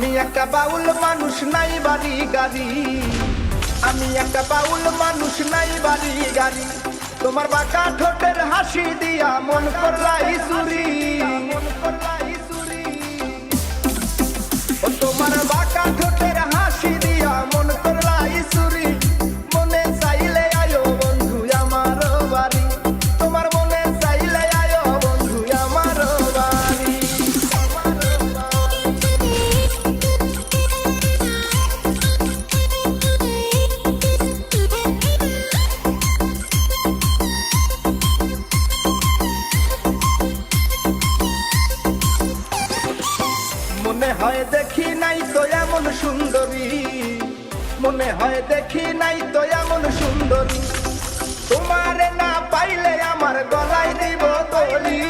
আমি একটা বাউল মানুষ, নাই বাড়ি গাড়ি। আমি একটা বাউল মানুষ, নাই বাড়ি গাড়ি। তোমার বাঁকা ঠোঁটের হাসি দিয়া মন করলাই চুরি। ও তোমার বাঁকা ঠোঁটের হাসি দিয়া মন করলাই চুরি। মনে চাইলে আয়ো বন্ধু আমার বাড়ি। তোমার মনে চাইলে আয়ো বন্ধু আমার বাড়ি। মনে হয় দেখি নাই তো এমন সুন্দরী। মনে হয় দেখি নাই তো এমন সুন্দরী। তোমারে না পাইলে আমার গলায় দিব দড়ি।